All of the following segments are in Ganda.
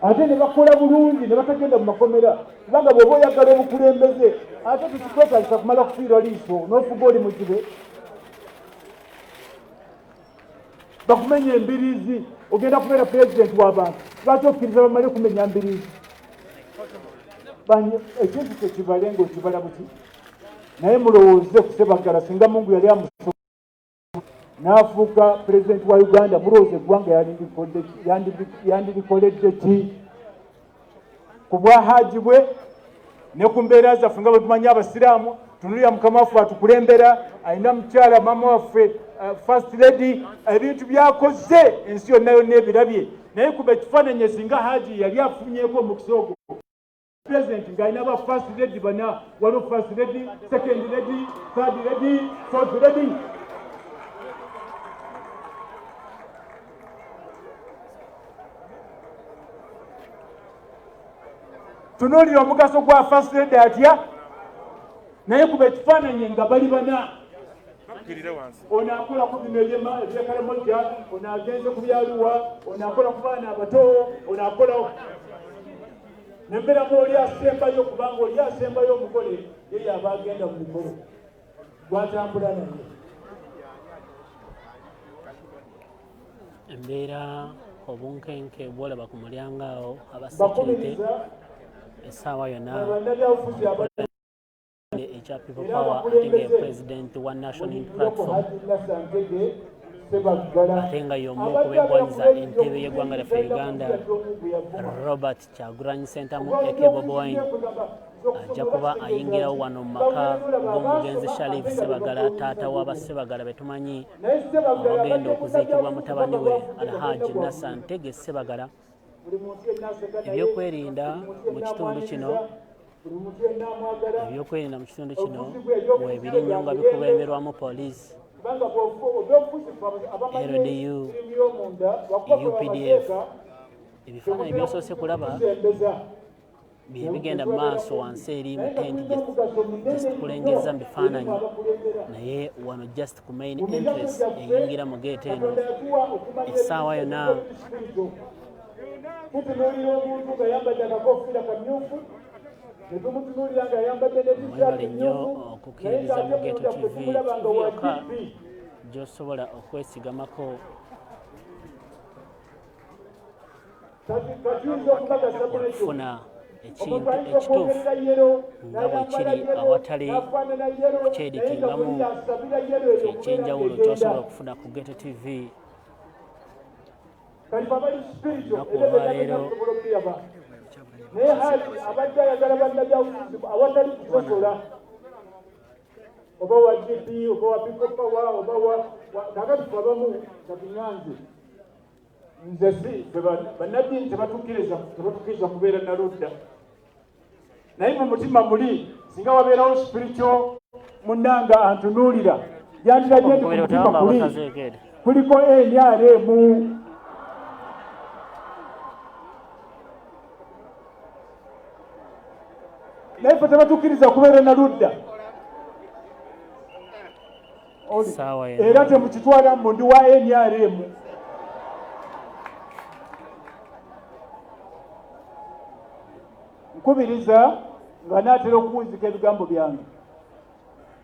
ate ne bakola bulungi ne batagenda mu makomera kubanga bw'oba oyagala obukulembeze ate tukikwetagisa kumala kufiirwa liiso n'ofuga oli mukibe bakumenya embiriizi ogenda kubeera pulezidenti w'abantu lwaki okkiriza bamale kumenya mbiriizi ekintu kyekibale ng'okibala buki naye mulowooze ku Ssebaggala singa Mungu yali amusoma n'afuuka pulezidenti wa Uganda mulowooze eggwanga yandirikoledde ki ku bwahaji bwe ne ku mbeera zaffe nga bwe tumanyi abasiraamu tunulira mukama waffe atukulembera alina mukyala mama waffe first lady ebintu byakoze ensi yonna yonna ebirabye naye kuba ekifaananyi singa haji yali afunyeeko omukisa ogwo president ng'alina aba first lady bana waliwo first lady second lady third lady fourth lady tunuulira omugaso gwa first lady atya naye kuba ekifaananyi nga bali bana ono akola ku bino ebyekalamoja ono agenze ku byaluwa ono akola ku baana abato ono akola nembeeramu oli asembayo kubanga oli asembayo omugole ye yaba agenda mu mikolo gwatambula naye embeera obunkenke bwolaba ku mulyango awo abasekirite essaawa yonna ekya People Power ate nga ye president wa National Platform ate nga y'omu okubegwanyiza entebe y'eggwanga lyaffe Uganda Robert Kyagulanyi Ssentamu aka Bobi Wine ajja kuba ayingirawo wano mu maka g'omugenzi Sharif Ssebaggala taata w'aba Ssebaggala be tumanyi abagenda okuziikibwa mutabani we Alhaji Nasser Ntege Ssebaggala. Ebyokwerinda mu kitundu kino weebiri nnyo nga bikubeemerwamu poliisi LDU UPDF ebifaananyi byosoose kulaba bye bigenda mu maaso wansi eri mu tenti just kulengeza mu bifaananyi naye wano just ku main entrance eyingira mu geeti eno essaawa yonna tutunuulira omuntu nga yambadde akakofiira kamyufu ne tumutunuulira nga yambadde ne mwebale nnyo okukkiririza mu Geto TV yokka gy'osobola okwesigamako okufuna ekintu ekituufu nga bwe kiri awatali kukyedikingamu ekyenjawulo ky'osobola okufuna ku Geto TV olunaku olwaleero naye haji abadde ayagala bannabyabufuzi awatali kusosola oba wa GP oba wa People Power oba nakati abamu katunyanze nze si bannaddiini tebatukkiriza kubeera naludda naye mu mutima muli singa wabeerawo spiritual munnanga antunuulira yandirabye ndi ku mutima muli kuliko NRM naye fe tebatukkiriza kubeera naludda era temukitwala mu ndi wa NRM nkubiriza nga naatera okuwunzika ebigambo byange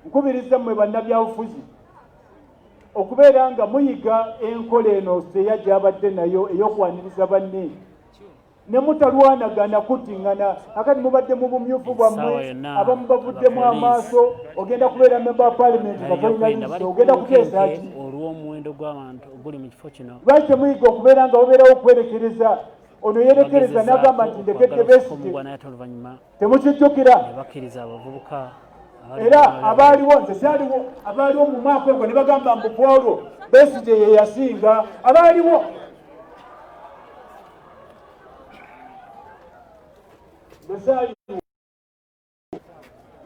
nkubiriza mmwe bannabyabufuzi okubeera nga muyiga enkola eno seya gy'abadde nayo ey'okwaniriza banne ne mutalwanagana kuttingana akati mubadde mu bumyufu bwammwe abamu bavuddemu amaaso ogenda kubeera member of parliament nga tolina liiso ogenda kuteesa ki olw'omuwendo gw'abantu oguli mu kifo kino lwaki temuyiga okubeera nga obeerawo okwerekereza ono yerekereza n'agamba nti ndekedde Besigye temukijjukira bakkiriza abavubuka era abaaliwo nze saaliwo abaaliwo mu mwaka ogwo ne bagamba mbu Paul Besigye ye yasinga abaaliwo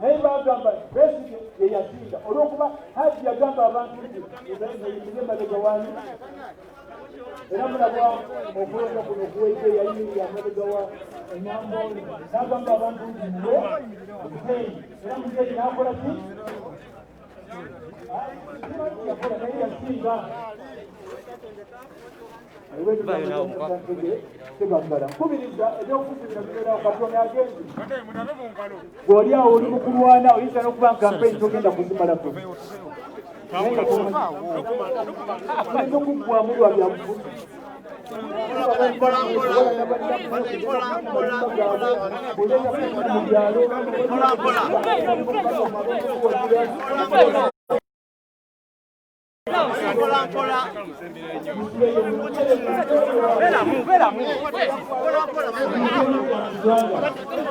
naye bagamba Besigye ye yasinga olw'okuba haji yagamba abantu nti emabega wanyu era mulaba okulonda kuno okuweze yayimirira emabega wa Namboole n'agamba abantu nti muwe Muzeeyi era Muzeeyi n'akola ki yakola naye yasinga nkubiriza ebyokuzimbira bibeera Katonda agenzi bw'oli awo oli mu kulwana oyinza n'okuba kampeyini togenda kuzimalako okuggwamu lwa byabufuzi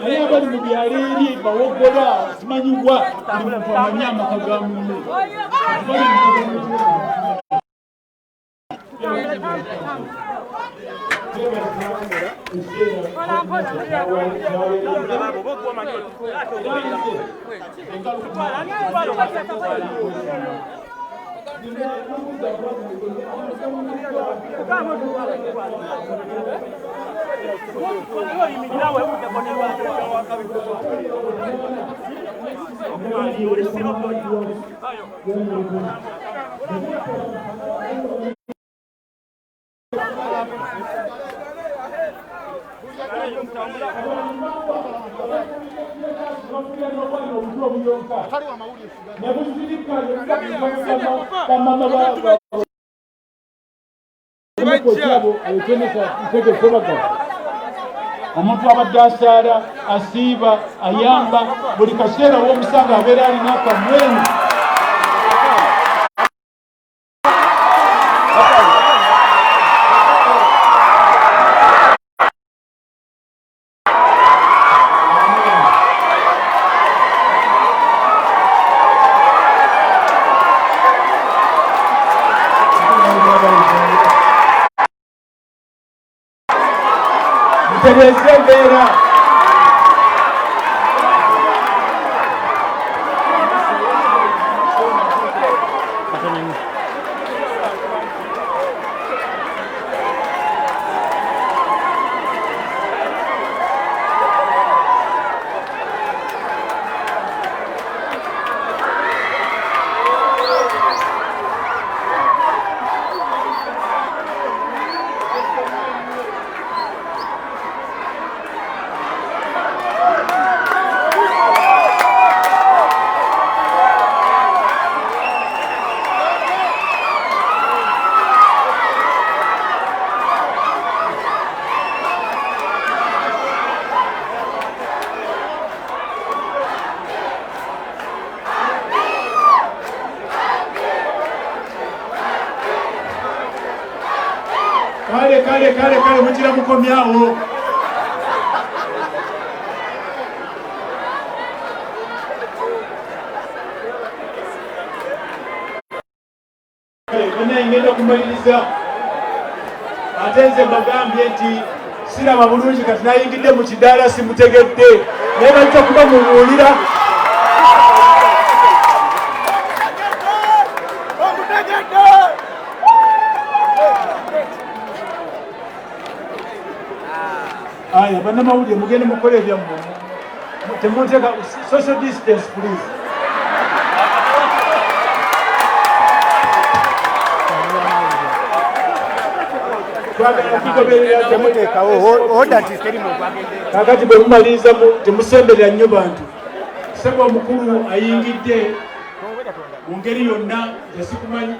naye abali mu byalo eri bawogola simanyibwa buli muntu amanyi amaka ga munne omuntu abadde asaala asiiba ayamba buli kaseera w'omusanga abeera alina akamwenu mutereeze embeera kale mukira mukomyawo ngenda kumaliriza ate nze mbagambye nti siraba bulungi kati nayingidde mu kidaala simutegedde naye bajja kuba mubuulira aya bannamawulire mugende mukole ebyammwe temunteeka social distance please kakati bwe mumaliriza temusemberera nnyo bantu ssebo omukulu ayingidde mu ngeri yonna esikumanyi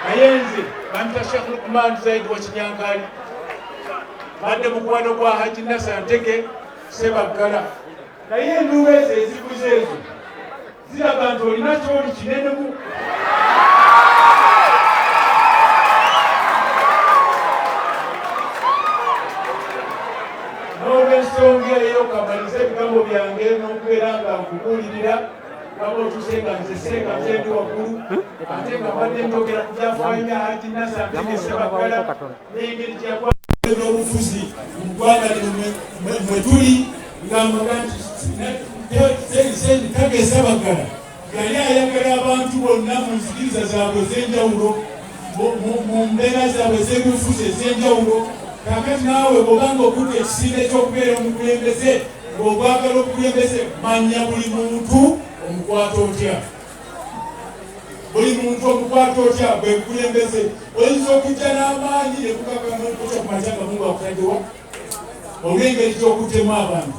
naye nze bamita Sheikh Lukman Zaidi wa Kinyankali badde mukwano gwa Haji Nasantege Sebaggala naye enduulu ezo ezikuze ezo ziraga nti olina kyoli kinenemu n'olw'ensonga eyo kamaliza ebigambo byange n'okubeera nga nkubuulirira waba otuse nga nze senga nzendi waggulu ate nga mbadde njogera ku byafaayo bya Haji Nasantege Sebaggala n'engeri gy'obufuzi mu ggwanga mwe tuli ng'amaga nti Kage Sebaggala yali ayagala abantu bonna mu nzikiriza zaabwe ez'enjawulo mu mbeera zaabwe ez'eby'obufuzi ez'enjawulo. Kakati naawe bw'obanga okudde ekisinde ky'okubeera omukulembeze ng'ogwagala obukulembeze manya buli muntu omukwata otya. buli muntu omukwata otya bwe kulembeze oyinza okujja n'amaanyi ne kukakamukuta ku matya nga Mungu akutaddewa olw'engeri gy'okuttemu abantu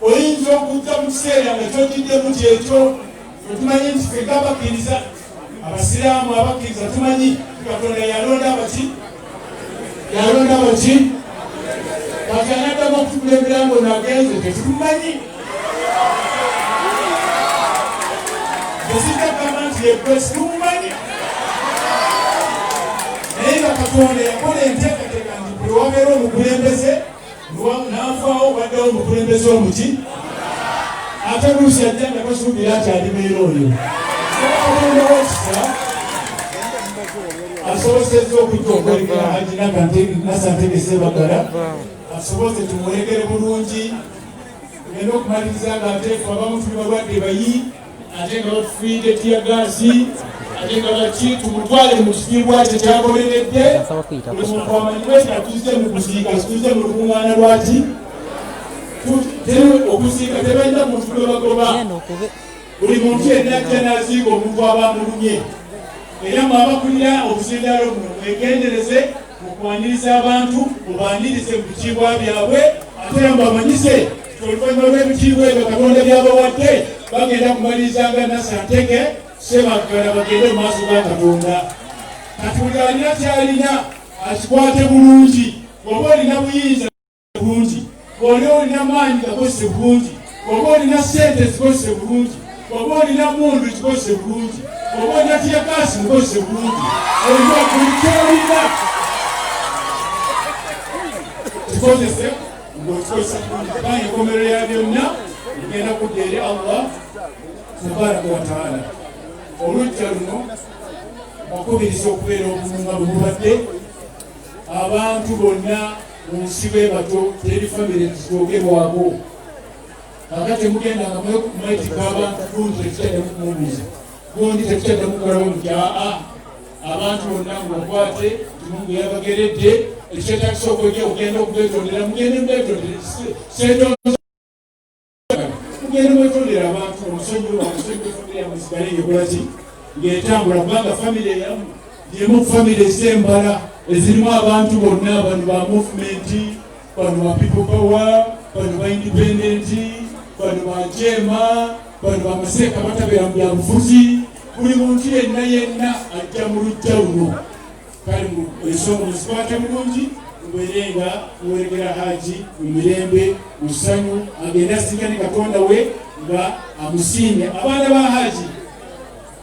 oyinza okujja mu kiseera nga kyokiddemu kyekyo otumanyi nti fenga abakkiriza abasiraamu abakkiriza tumanyi Katonda yalonda baki kati anaddamu okutukulembera ng'ono agenze tetumumanyi tezitakama nti yekwesi tumumanyi naye nga Katonda yakola enteekateeka nti buli wabeera omukulembeze n'afaawo baddewo omukulembeze omuki ate luusi ajja nga tosuubira ati alibeera oyo Katonda wekisa asobozesezza okujja okwolekera Haji Nassantege Ssebaggala asobose tumulegere bulungi tugenda okumaliriza nga ate fe abamu tuli balwadde bayi ate nga batufiidde tiyagaasi ate nga baki tumutwale mu kitiibwa kye kyagoberedde buli muntu amanyibwe atuze mu kuziika situze mu lukuŋŋaana lwaki okuziika tebalina muntu gwe bagoba buli muntu yenna ajja n'aziika omuntu aba amulumye era mwabakulira obuzindaalo buno mwegendereze mukwaniriza abantu mubanirize mu bitiibwa byabwe ate era mbamanyise oluvannyuma lw'ebitiibwa ebyo Katonda byabawadde bagenda kumaliriza nga Nassantege Ssebaggala bagende mu maaso ga Katonda kati buli alina kyalina akikwate bulungi oba olina buyinza bulungi oba olina maanyi gakozese bulungi oba olina ssente zikozese bulungi oba olina mundu kikozese bulungi oba olina tiyagaasi mukozese bulungi olina buli kyolina kikozese ng'okikozesa bulungi kubanga enkomerero ya byonna igenda kudda eri Allah tabaraka wa taala olujja luno bakubiriza okubeera obulunga bwe mubadde abantu bonna mu nsi bwe bato teri famire zitoogerwako kakati mugenda nga mwetika abantu gundi tekitaddemu kumubuuza gundi tekitaddemu kukolawo nti abantu bonna ngaokwate Mungu yabageredde ekyetagisa okujja okugenda okubetondera mugende mubetondere mugende mwetondera abantu omusonyi betondera musigale ngekolaki ng'etambula kubanga famire yamu yemu famire ez'embala ezirimu abantu bonna bano ba movementi bano ba people power bano ba independenti bano ba jema bano ba maseeka batabeera mu byabufuzi buli muntu yenna ajja mu lujja luno kale ensonga muzikwate bulungi mubeere nga muwerekera Haji mu mirembe mu ssanyu agende asinkane Katonda we nga amusiimye abaana ba Haji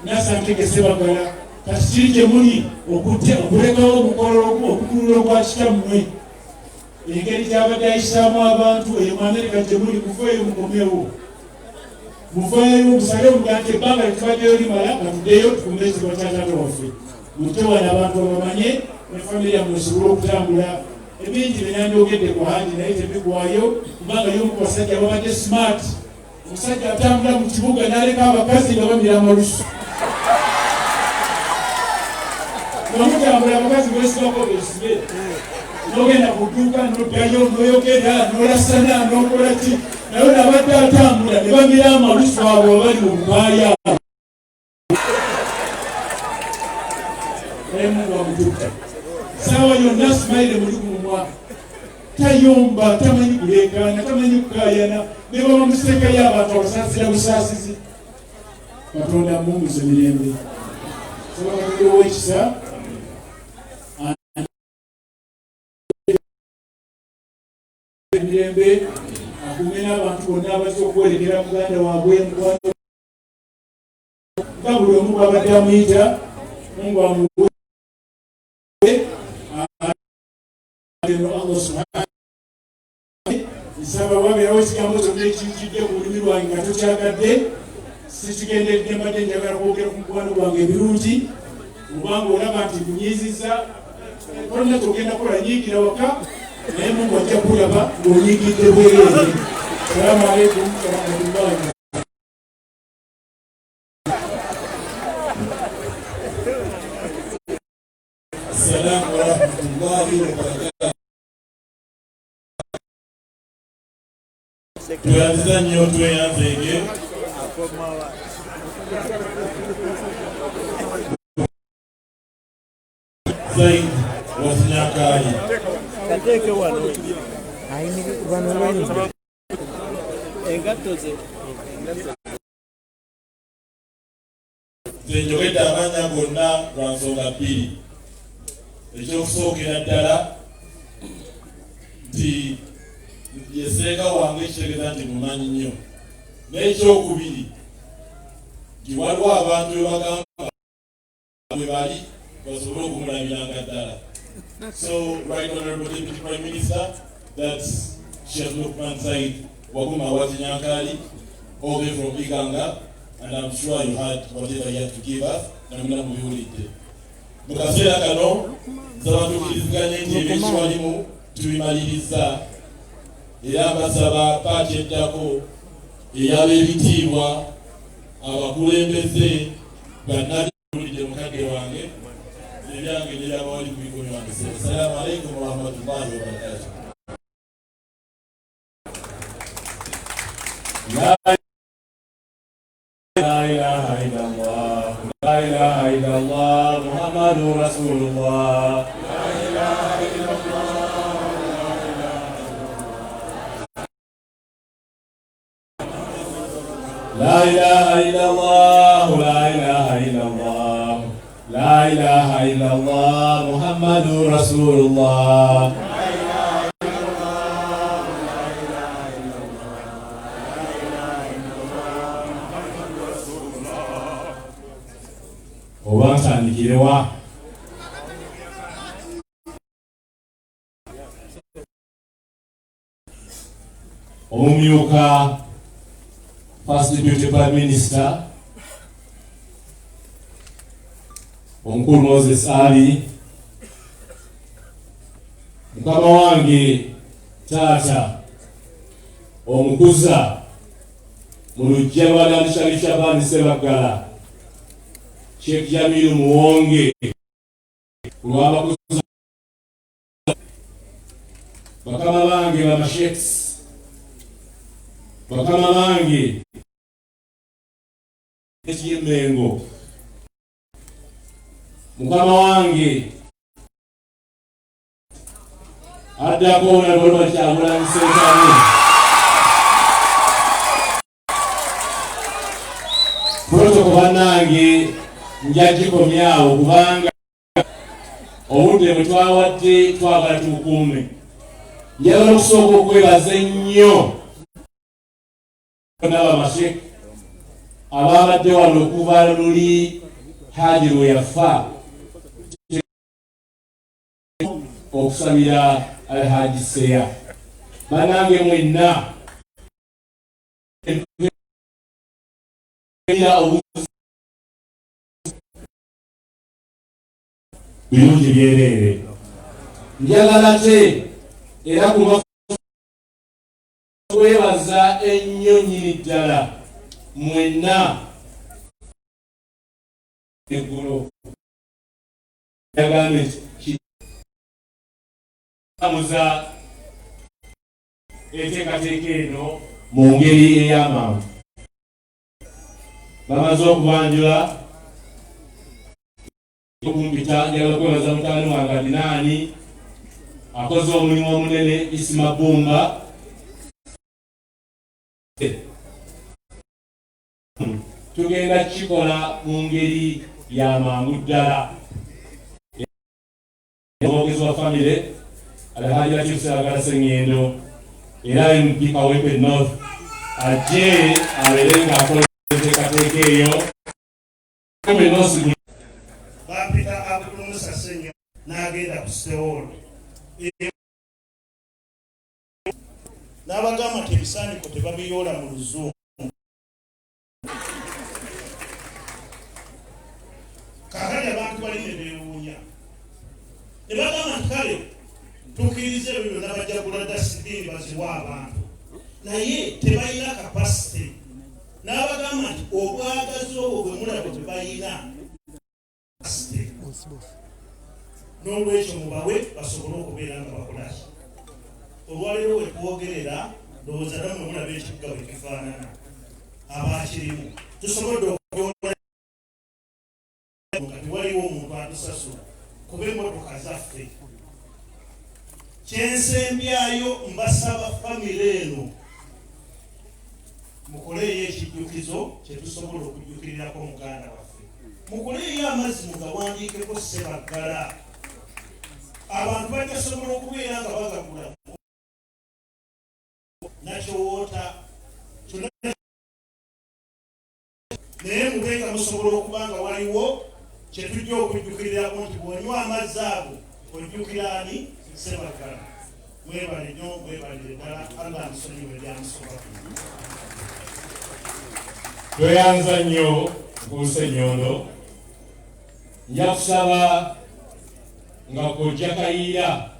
Nassantege Ssebaggala kati kiri gye muli okulekawo okukulula okwa kitammwe engeri gy'abadde ayisaamu abantu eyo mu Amerika gye muli muveeyo mukomewo muveeyo musale omugante ebbanga litubaddeyo limala nga tuddeyo tukumbe ekigo kya taata waffe mutewana abantu abamanye ne famire yammwe esobole okutambula ebingi byenandyogedde ku Haji naye tebigwayo kubanga y'omu ku basajja babadde smart omusajja atambula mu kibuga n'aleka abakazi nga bamira amalusu nomutambula abakazi besibako besibe nogenda ku dduuka noddayo noyogera nolasana nokola ki naye nabadde atambula ne bamira amalusu abo abali mu bukaaya saawa yonna Simaire muli ku mumwa tayomba tamanyi kuleekaana tamanyi kukaayana ne baba musekayo abantu abasaasira busaasizi Katonda mumuze mirembe sobakatuliwo ekisa emirembe akume n'abantu bonna abazze okwerekera muganda waabwe nga buli omu bwabadde amuyita Mungu amuwe Allah subhanahu nsaba wabeerawo ekigambo kyonna ekijjidde ku lulimi lwange nga tokyagadde sikigenderedde mbadde njagala kwogera ku mukwano gwange ebirungi kubanga olaba nti kunyiiziza tolina kyogenda kola nyiigira waka naye Mungu ajja kulaba ng'onyiigidde bwereere. Salaamu alaikum warahmatullahi. Assalamu warahmatullahi wabarakatuh. Tuyanziza nnyo tweyanzeege Said Wasinyakali. Kateke wano. Aini wano wano. Engatoze. Njogedde amanya gonna lwa nsonga bbiri. Ekyokusookera ddala nti yeseeka wange ekitegeeza nti mumanyi nnyo. N'ekyokubiri nti waliwo abantu be bagamba bwe bali basobole okumulabiranga ddala. So, Right Honourable Deputy Prime Minister, that's Sheikh Lukman Said Waguma Wasinyakali, all the way from Iganga, and I'm sure you had whatever he had to give us. Namuna mubiwulidde. Mu kaseera kano nsaba tukkiriziganye nti ebyekibalimu tubimaliriza era mbasaba paati eddako ey'ab'ebitiibwa abakulembeze bannabulidde mukadde wange ebyange nebyabawali ku mikono wange. Assalamu alaikum warahmatullahi wabarakatuh. La ilaha illallah, la ilaha illallah, Muhammadur Rasulullah. La ilaha illallah, la ilaha illallah, la ilaha illallah, la ilaha illallah, Muhammadur Rasulullah. Oba ntandikirewa omumyuka First Deputy Prime Minister Omukulu Moses Ali, mukama wange taata omukuza mu luggya lwa Nalishali Shabani Ssebaggala, Sheikh Jamilu Muwonge lw'abakuza bakama bange bamasheikhs, bakama bange ekyemengo, mukama wange addako Honorable Kyagulanyi Ssentamu, protocol bannange njagikomyawo kubanga obudde bwe twawadde twagala tukuume. Njagala okusooka okwebaza ennyo n'abamashek ababadde wano okuva luli Haji lwe yafa okusabira Alhaji Seya. Bannange mwenna birungi byereere. Njagala te era kwebaza ennyo nnyini ddala mwenna eggulo yagambe amuza enteekateeka eno mu ngeri ey'amangu. Bamaze okubanjula okumpita, njagala kwebaza mutani wange Adinaani akoze omulimu omunene, Isima Bumba. Tugenda kikola mu ngeri y'amangu ddala. Omwogezi wa famire Alhaji Latif Ssebaggala Sseŋŋendo era MP Kawempe North ajje abeere ng'akola enteekateeka eyo. Bampita Abdul Musa Ssenyo n'agenda ku Sitewolo n'abagamba nti ebisaaniko tebabiyoola mu Luzungu. Kakati abantu bali ne beewuunya ne bagamba nti kale tukkirize ebyo byonna bajja kugula dasibini baziwa abantu naye tebalina kapasite. N'abagamba nti obwagazi obwo bwe mulaba tebalina kapasite, n'olwekyo mubawe basobole okubeera nga bakola. Olwaleero we twogerera ndowooza nammwe mulaba ekibuga bwe kifaanana abakirimu. Tusobodde okuyoola nga tewaliwo omuntu atusasula kuba emmotoka zaffe. Kyensembyayo mbasaba famire eno mukoleyo ekijjukizo kyetusobola okujjukirirako muganda waffe. Mukoleyo amazzi mugawandiikeko Ssebaggala. Abantu bajjasobola okubeera nga bagagula nakyowoota naye mubeeka musobola okuba nga waliwo kyetujja okujjukirirako nti bw'onywa amazzi ago ojjukira ani? Ssebaggala. Mwebale nnyo, mwebalire ddala. Allah amusonyiwe byamusoba. Tweyanza nnyo kuusa Ennyondo. Nja kusaba nga kojja Kayiira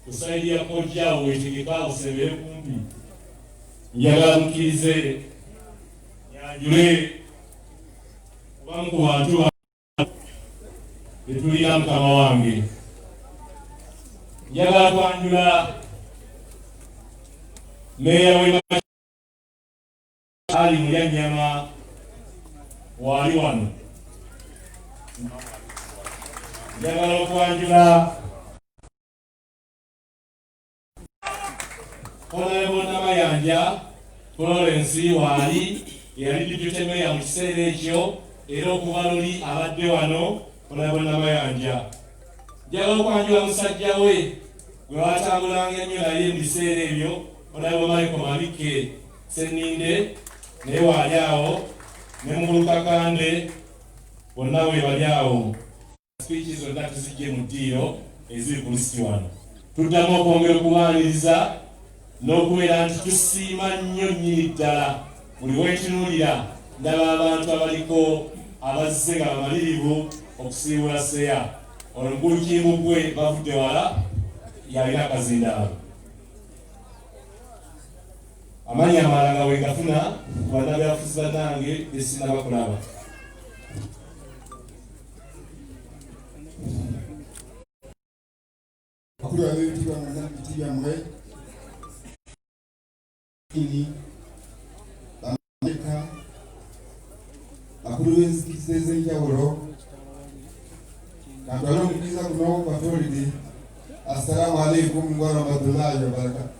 kusayidi ya kojja weetegeka osebere kumpi. Njagala mukkirize yanjule kubamu ku bantu betulina Mukama wange. Njagala kwanjula meeya w'e Ali Mulyanyama wali wano. Njagala okwanjula Honorable Namayanja Florence wali yali Deputy Mayor mu kiseera ekyo era okuva luli abadde wano Honorable Namayanja. Njagala okwanjula musajja we gwe watambulanga ennyo naye mu biseera ebyo Honorable Michael Mabike Seninde naye wali awo ne Mulukakande bonna we bali awo. Speechi zonna tuzijje mu ddiiro eziri ku lisiti wano. Tuddamu okwongera okuwaniriza n'okubeera nti tusiima nnyo nnyini ddala buli weetunuulira ndaba abantu abaliko abazze nga bamalirivu okusiibula Seya. Olugulukiimu gwe bavudde wala yalina akazindaalo. Amanyi amalala nga wegafuna ku bannabyabufuzi bannange esinaba kulaba. Bakulu b'ebitiibwa nga nabiti byammwe bamateeka bakulu b'enzikiriza ez'enjawulo kantwale omukiriza guno batolide. Assalaamu alaikum wa rahmatullahi wa barakatuh.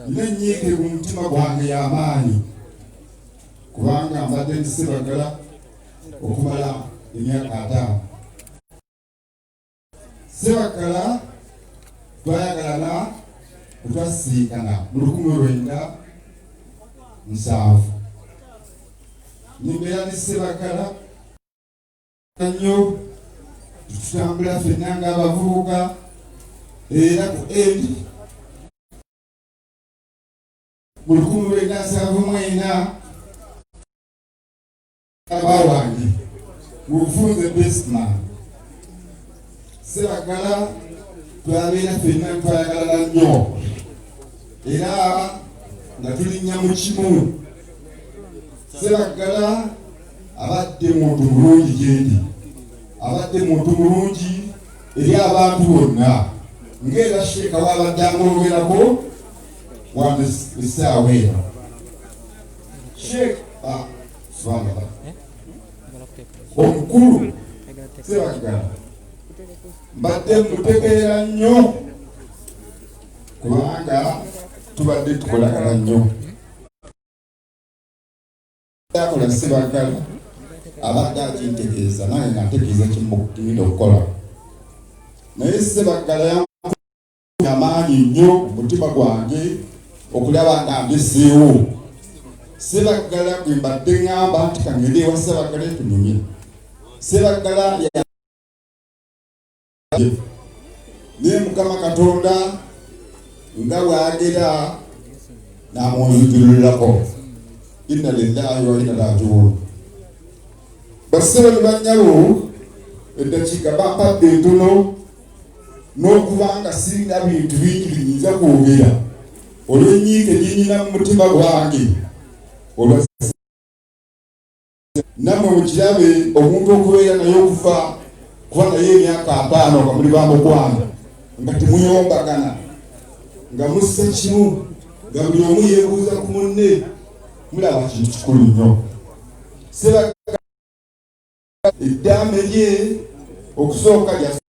Nina ennyiike ku mutima gwange y'amaanyi kubanga mbadde ndi Ssebaggala okumala emyaka 5. Ssebaggala twayagalana twasiikana mu 1907. Nimbeera ne Ssebaggala nnyo tutambula ffenna ng'abavubuka era ku endi mu 1974 abawange ngufunze bestman. Ssebaggala twabeera ffenna twayagalana nnyo era nga tulinnya mu kimu. Ssebaggala abadde muntu mulungi gyendi, abadde muntu mulungi eri abantu bonna ng'era Sheeka wabadde amwogerako wano essaawa eno. Sheeka subhanallah omukulu Ssebaggala mbadde mutegeera nnyo kubanga tubadde tukolagana nnyo. Yakola Ssebaggala abadde akintegeeza nange nga ntegeeza kimugenda okukola. Naye Ssebaggala amaanyi nnyo mu mutima gwange okulaba nga mbiseewo. Ssebaggala gwe mbadde ŋŋamba nti kangende ewa Ssebaggala etunyumye. Ssebaggala naye Mukama Katonda nga bw'agera n'amunzijulirako. Inna lillahi wa inna ilaihi raji'un. Bassebo ne bannyabo eddakiika bampadde entono n'okubanga sirina bintu bingi binyinza kwogera olw'ennyiike ginyina mu mutima gwange olwa nammwe mukirabe omuntu okubeera naye okufa kuba naye emyaka 5 nga muli bamukwano nga temuyombagana nga mussa kimu nga buli omu yeebuuza ku munne mulaba kintu kikulu nnyo. eddambe lye okusooka lya